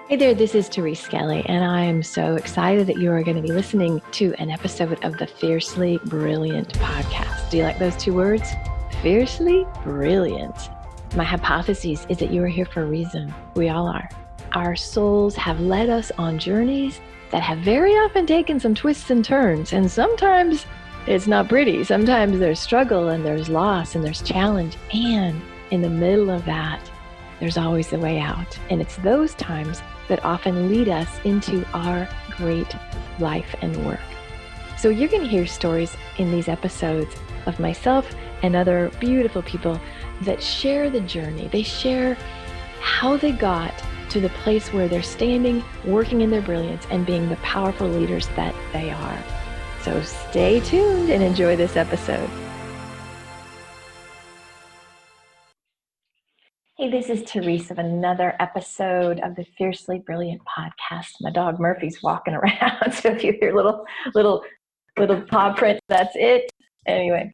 Hey there, this is Therese Skelly, and I am so excited that you are going to be listening to an episode of the Fiercely Brilliant podcast. Do you like those two words? Fiercely Brilliant. My hypothesis is that you are here for a reason. We all are. Our souls have led us on journeys that have very often taken some twists and turns, and sometimes it's not pretty. Sometimes there's struggle and there's loss and there's challenge, and in the middle of that, there's always a way out. And it's those times that often lead us into our great life and work. So you're going to hear stories in these episodes of myself and other beautiful people that share the journey. They share how they got to the place where they're standing, working in their brilliance, and being the powerful leaders that they are. So stay tuned and enjoy this episode. Hey, this is Therese of another episode of the Fiercely Brilliant podcast. My dog Murphy's walking around, so if you hear little paw prints, that's it. Anyway,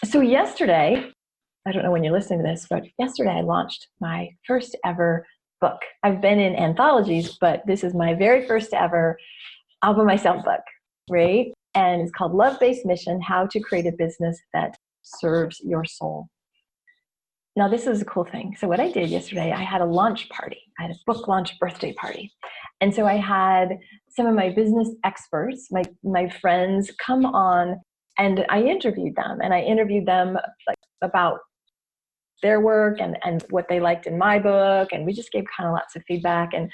so yesterday, I don't know when you're listening to this, but yesterday I launched my first ever book. I've been in anthologies, but this is my very first ever all by myself book, right? And it's called Love-Based Mission: How to Create a Business That Serves Your Soul. Now, this is a cool thing. So what I did yesterday, I had a launch party. I had a book launch birthday party. And so I had some of my business experts, my friends, come on, and I interviewed them. And I interviewed them about their work and what they liked in my book. And we just gave kind of lots of feedback. And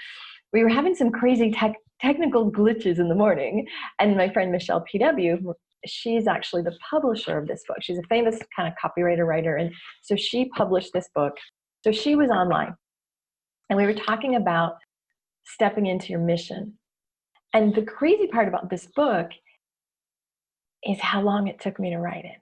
we were having some crazy technical glitches in the morning. And my friend Michelle PW, she's actually the publisher of this book. She's a famous kind of copywriter writer. And so she published this book. So she was online. And we were talking about stepping into your mission. And the crazy part about this book is how long it took me to write it.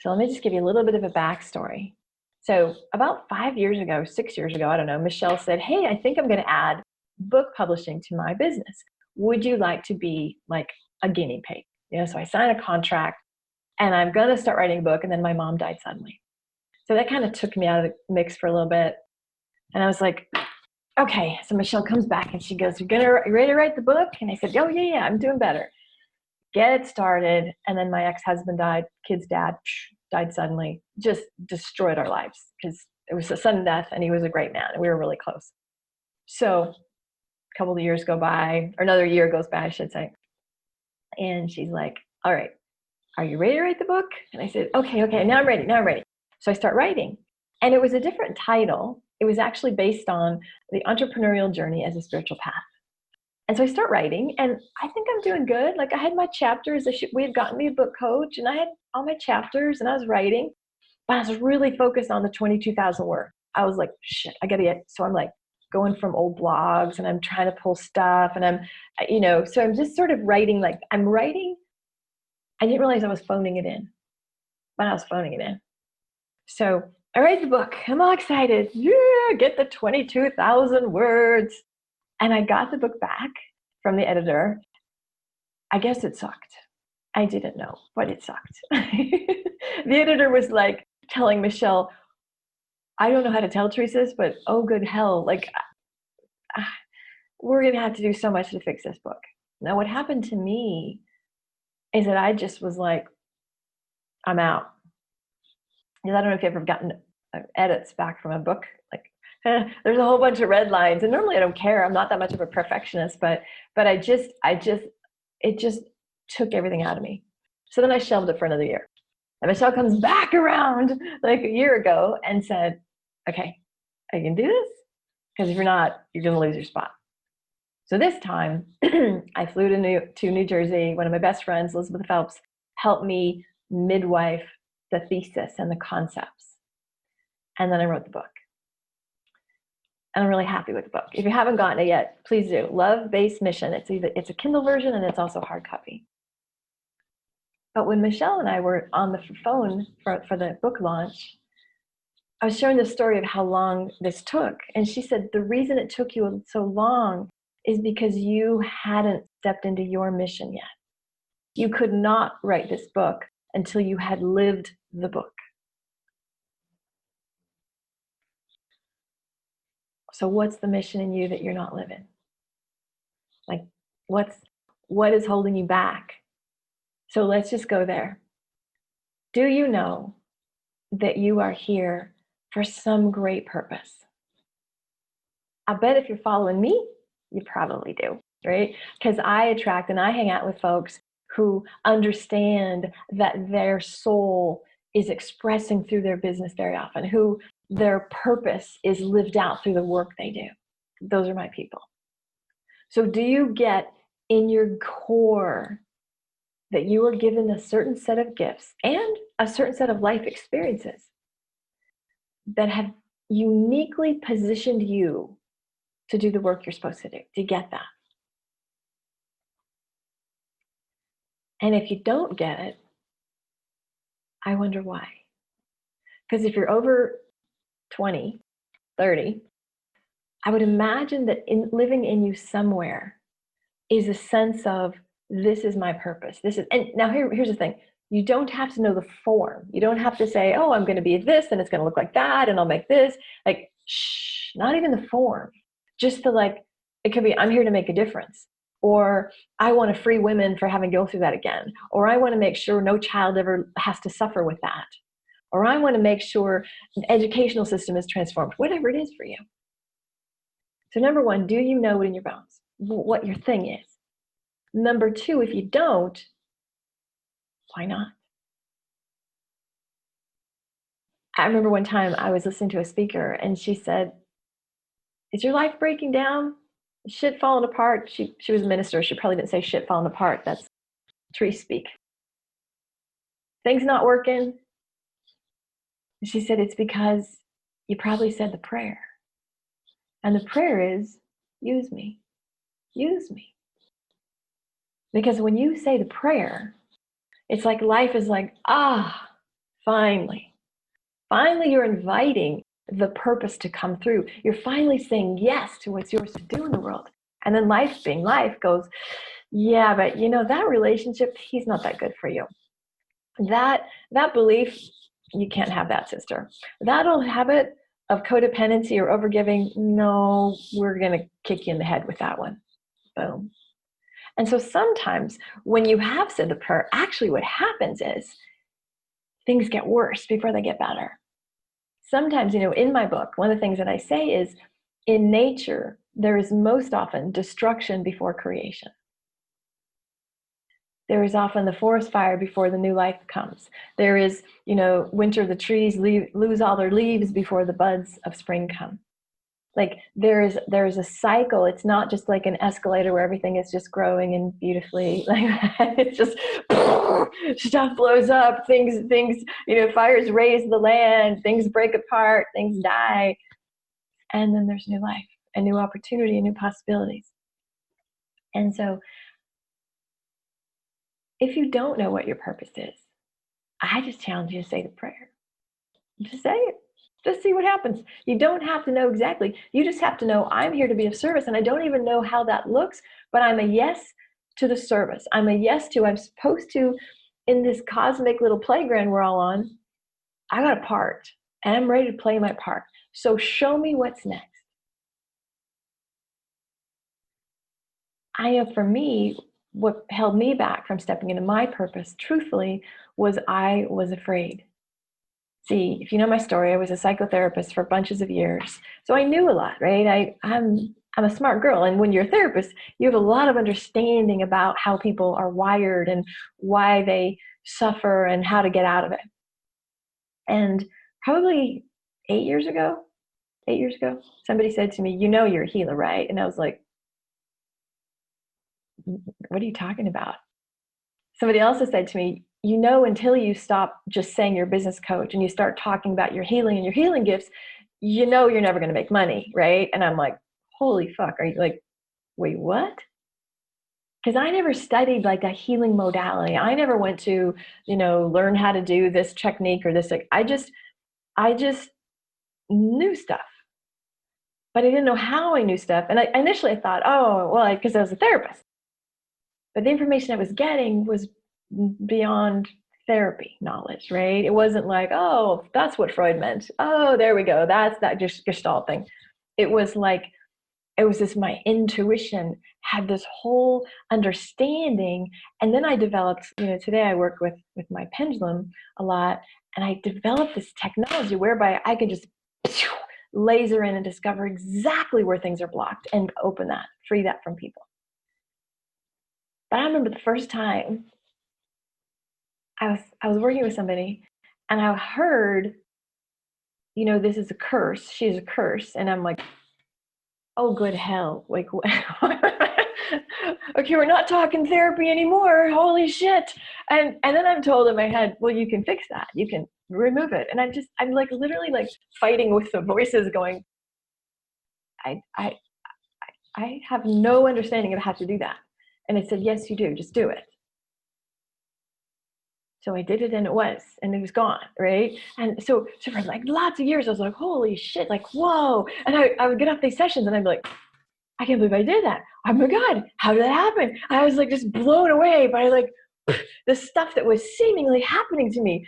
So let me just give you a little bit of a backstory. So about 5 years ago, 6 years ago, I don't know, Michelle said, hey, I think I'm going to add book publishing to my business. Would you like to be like a guinea pig? So I signed a contract and I'm going to start writing a book. And then my mom died suddenly. So that kind of took me out of the mix for a little bit. And I was like, okay. So Michelle comes back and she goes, you ready to write the book? And I said, oh, yeah, I'm doing better. Get it started. And then my ex-husband died, kid's dad died suddenly, just destroyed our lives because it was a sudden death and he was a great man and we were really close. So a couple of years go by, or another year goes by, I should say. And she's like, all right, are you ready to write the book? And I said, okay, now I'm ready. So I start writing. And it was a different title. It was actually based on the entrepreneurial journey as a spiritual path. And so I start writing, and I think I'm doing good. Like I had my chapters. We had gotten me a book coach, and I had all my chapters, and I was writing. But I was really focused on the 22,000 word. I was like, shit, I got to get. So I'm like, going from old blogs and I'm trying to pull stuff and I'm, so I'm just sort of writing, like I'm writing. I didn't realize I was phoning it in, but I was phoning it in. So I write the book. I'm all excited. Yeah, get the 22,000 words. And I got the book back from the editor. I guess it sucked. I didn't know, but it sucked. The editor was like telling Michelle, I don't know how to tell Therese this, but oh, good hell. Like, we're going to have to do so much to fix this book. Now, what happened to me is that I just was like, I'm out. Because I don't know if you've ever gotten edits back from a book. Like, there's a whole bunch of red lines. And normally I don't care. I'm not that much of a perfectionist, but it just took everything out of me. So then I shelved it for another year. And Michelle comes back around like a year ago and said, okay, I can do this, because if you're not, you're going to lose your spot. So this time I flew to New Jersey. One of my best friends, Elizabeth Phelps, helped me midwife the thesis and the concepts. And then I wrote the book. And I'm really happy with the book. If you haven't gotten it yet, please do. Love-Based Mission. It's a Kindle version and it's also hard copy. But when Michelle and I were on the phone for the book launch, I was sharing the story of how long this took. And she said, the reason it took you so long is because you hadn't stepped into your mission yet. You could not write this book until you had lived the book. So what's the mission in you that you're not living? Like, what is holding you back? So let's just go there. Do you know that you are here for some great purpose? I bet if you're following me, you probably do, right? Because I attract and I hang out with folks who understand that their soul is expressing through their business very often, who their purpose is lived out through the work they do. Those are my people. So do you get in your core that you are given a certain set of gifts and a certain set of life experiences that have uniquely positioned you to do the work you're supposed to do? Do you get that? And if you don't get it, I wonder why. Because if you're over 20, 30, I would imagine that living in you somewhere is a sense of, this is my purpose. And now here's the thing. You don't have to know the form. You don't have to say, oh, I'm going to be this and it's going to look like that and I'll make this. Like, shh, not even the form. Just the like, it could be, I'm here to make a difference. Or I want to free women for having to go through that again. Or I want to make sure no child ever has to suffer with that. Or I want to make sure the educational system is transformed. Whatever it is for you. So number one, do you know it in your bones what your thing is? Number two, if you don't, why not? I remember one time I was listening to a speaker and she said, is your life breaking down? Shit falling apart? She was a minister. She probably didn't say shit falling apart. That's Therese speak. Things not working? She said, it's because you probably said the prayer. And the prayer is, use me. Use me. Because when you say the prayer, it's like life is like, finally. Finally, you're inviting the purpose to come through. You're finally saying yes to what's yours to do in the world. And then life being life goes, yeah, but that relationship, he's not that good for you. That belief, you can't have that, sister. That old habit of codependency or overgiving, no, we're going to kick you in the head with that one. Boom. And so sometimes when you have said the prayer, actually what happens is things get worse before they get better. Sometimes, in my book, one of the things that I say is, in nature, there is most often destruction before creation. There is often the forest fire before the new life comes. There is, winter, the trees lose all their leaves before the buds of spring come. Like there's a cycle. It's not just like an escalator where everything is just growing and beautifully like it's just stuff blows up, things, fires raise the land, things break apart, things die. And then there's new life, a new opportunity, and new possibilities. And so if you don't know what your purpose is, I just challenge you to say the prayer. Just say it. Just see what happens. You don't have to know exactly. You just have to know, I'm here to be of service, and I don't even know how that looks, but I'm a yes to the service. I'm supposed to, in this cosmic little playground we're all on, I got a part, and I'm ready to play my part. So show me what's next. I know for me, what held me back from stepping into my purpose, truthfully, was I was afraid. See, if you know my story, I was a psychotherapist for bunches of years. So I knew a lot, right? I'm a smart girl. And when you're a therapist, you have a lot of understanding about how people are wired and why they suffer and how to get out of it. And probably 8 years ago, somebody said to me, you're a healer, right? And I was like, what are you talking about? Somebody else has said to me, until you stop just saying you're a business coach and you start talking about your healing and your healing gifts, you're never going to make money, right? And I'm like, holy fuck, are you like, wait, what? Because I never studied like a healing modality. I never went to, learn how to do this technique or this. Like, I just knew stuff, but I didn't know how I knew stuff. And initially I thought, oh, well, because I was a therapist. But the information I was getting was beyond therapy knowledge, right? It wasn't like, oh, that's what Freud meant. Oh, there we go. That's that just Gestalt thing. it was like, it was this, my intuition had this whole understanding. And then I developed, today I work with my pendulum a lot, and I developed this technology whereby I can just laser in and discover exactly where things are blocked and open that, free that from people. But I remember the first time I was working with somebody, and I heard, this is a curse. She's a curse. And I'm like, oh, good hell. Like, okay, we're not talking therapy anymore. Holy shit. And then I'm told in my head, well, you can fix that. You can remove it. And I'm like literally like fighting with the voices going, I have no understanding of how to do that. And it said, yes, you do. Just do it. So I did it, and it was gone, right? And so for like lots of years, I was like, holy shit, like, whoa. And I would get off these sessions and I'd be like, I can't believe I did that. Oh my God, how did that happen? I was like just blown away by like the stuff that was seemingly happening to me.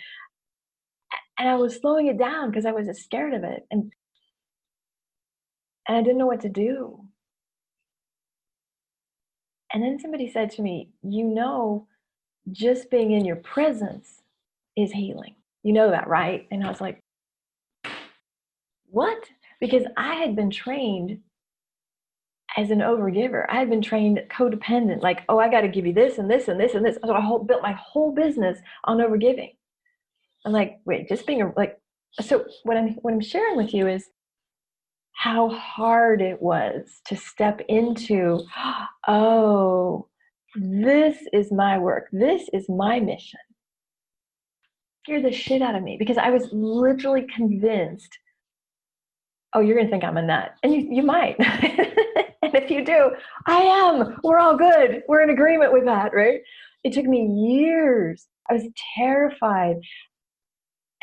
And I was slowing it down because I was just scared of it. And I didn't know what to do. And then somebody said to me, just being in your presence is healing. You know that, right? And I was like, what? Because I had been trained as an overgiver. I had been trained codependent, like, oh, I got to give you this and this and this and this. So I built my whole business on overgiving. I'm like, wait, just being so what I'm sharing with you is how hard it was to step into, oh, this is my work. This is my mission. Scared the shit out of me because I was literally convinced, oh, you're going to think I'm a nut. And you might. And if you do, I am. We're all good. We're in agreement with that, right? It took me years. I was terrified.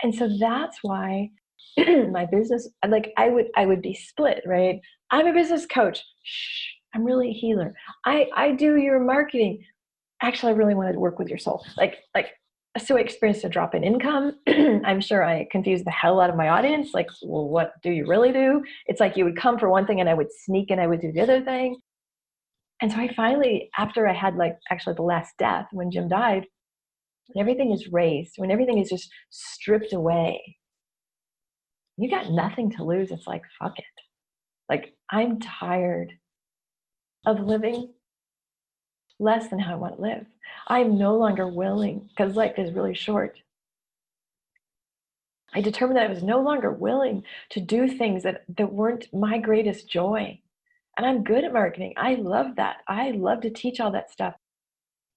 And so that's why my business, like I would be split, right? I'm a business coach. Shh, I'm really a healer. I do your marketing. Actually, I really wanted to work with your soul. So I experienced a drop in income. I'm sure I confused the hell out of my audience. Like, well, what do you really do? It's like you would come for one thing and I would sneak and I would do the other thing. And so I finally, after I had actually the last death, when Jim died, when everything is raised, when everything is just stripped away, you got nothing to lose. It's like, fuck it. Like, I'm tired of living less than how I want to live. I'm no longer willing, because life is really short. I determined that I was no longer willing to do things that weren't my greatest joy. And I'm good at marketing. I love that. I love to teach all that stuff.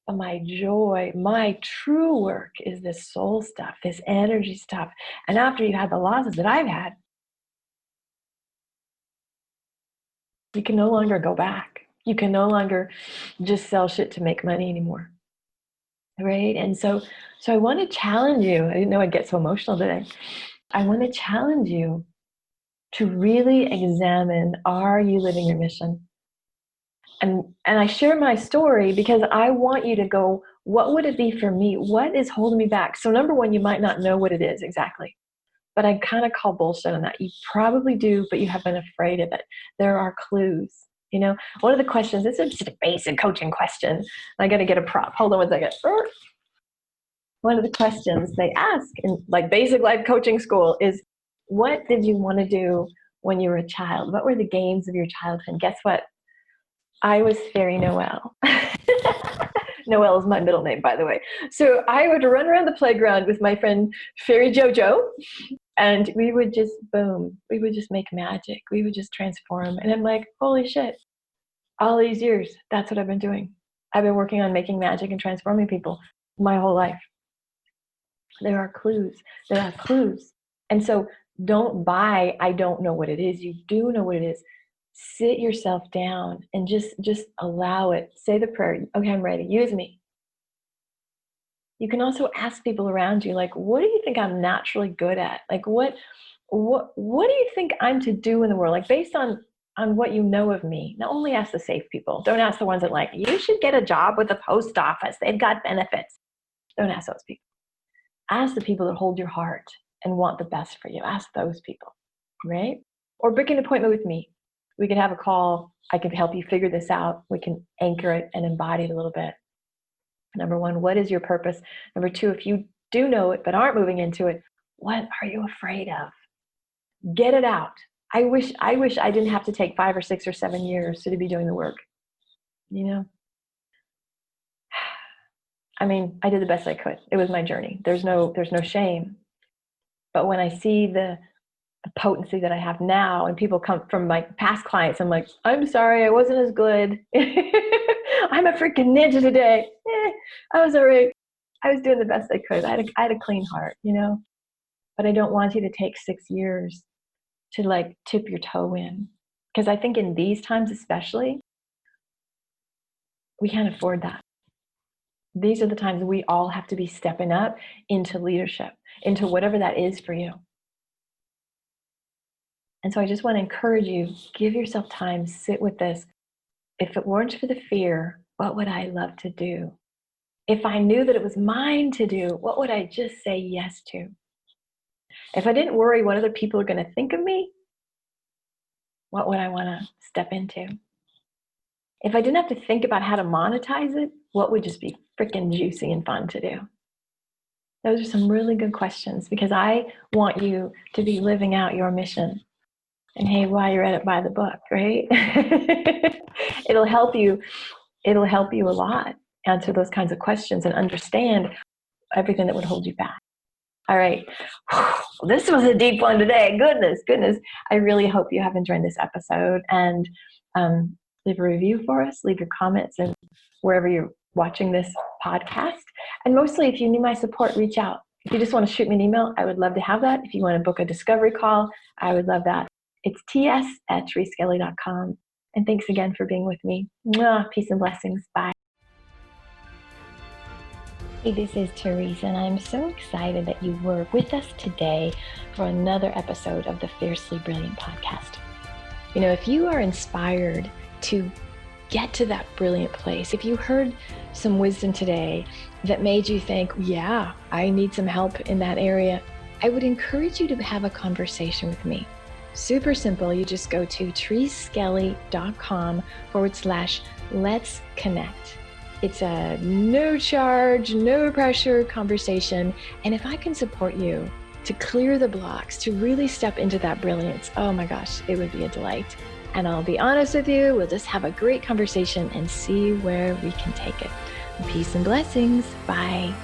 But my joy, my true work is this soul stuff, this energy stuff. And after you had the losses that I've had, you can no longer go back. You can no longer just sell shit to make money anymore. Right? And so I want to challenge you. I didn't know I'd get so emotional today. I want to challenge you to really examine, are you living your mission? And I share my story because I want you to go, what would it be for me? What is holding me back? So number one, you might not know what it is exactly, but I kind of call bullshit on that. You probably do, but you have been afraid of it. There are clues. One of the questions, this is just a basic coaching question. I got to get a prop. Hold on one second. One of the questions they ask in basic life coaching school is, what did you want to do when you were a child? What were the games of your childhood? And guess what? I was Fairy Noelle. Noelle is my middle name, by the way. So I would run around the playground with my friend Fairy Jojo, and we would just we would just make magic. We would just transform. And I'm like, holy shit, all these years, that's what I've been doing. I've been working on making magic and transforming people my whole life. There are clues. There are clues. And so don't buy, I don't know what it is. You do know what it is. Sit yourself down and just allow it. Say the prayer. Okay, I'm ready. Use me. You can also ask people around you, what do you think I'm naturally good at? What do you think I'm to do in the world? Based on what you know of me. Now, only ask the safe people. Don't ask the ones that you should get a job with the post office. They've got benefits. Don't ask those people. Ask the people that hold your heart and want the best for you. Ask those people, right? Or book an appointment with me. we could have a call. I can help you figure this out. We can anchor it and embody it a little bit. Number one, what is your purpose? Number two, if you do know it but aren't moving into it, what are you afraid of? Get it out. I wish I didn't have to take 5 or 6 or 7 years to be doing the work. You know? I mean, I did the best I could. It was my journey. There's no shame. But when I see the potency that I have now, and people come from my past clients, I'm like, I'm sorry, I wasn't as good. I'm a freaking ninja today. I was all right. I was doing the best I could. I had a clean heart, you know? But I don't want you to take 6 years to like tip your toe in. Because I think in these times especially, we can't afford that. These are the times we all have to be stepping up into leadership, into whatever that is for you. And so I just want to encourage you, give yourself time, sit with this. If it weren't for the fear, what would I love to do? If I knew that it was mine to do, what would I just say yes to? If I didn't worry what other people are going to think of me, what would I want to step into? If I didn't have to think about how to monetize it, what would just be freaking juicy and fun to do? Those are some really good questions, because I want you to be living out your mission. And hey, while you're at it, buy the book, right? It'll help you a lot answer those kinds of questions and understand everything that would hold you back. All right. This was a deep one today. Goodness. I really hope you have enjoyed this episode, and leave a review for us, leave your comments, and wherever you're watching this podcast. And mostly, if you need my support, reach out. If you just want to shoot me an email, I would love to have that. If you want to book a discovery call, I would love that. It's ts@thereseskelly.com. And thanks again for being with me. Mwah, peace and blessings. Bye. Hey, this is Therese, and I'm so excited that you were with us today for another episode of the Fiercely Brilliant podcast. You know, if you are inspired to get to that brilliant place, if you heard some wisdom today that made you think, yeah, I need some help in that area, I would encourage you to have a conversation with me. Super simple. You just go to thereseskelly.com/let's connect. It's a no charge, no pressure conversation. And if I can support you to clear the blocks, to really step into that brilliance, oh my gosh, it would be a delight. And I'll be honest with you, we'll just have a great conversation and see where we can take it. Peace and blessings. Bye.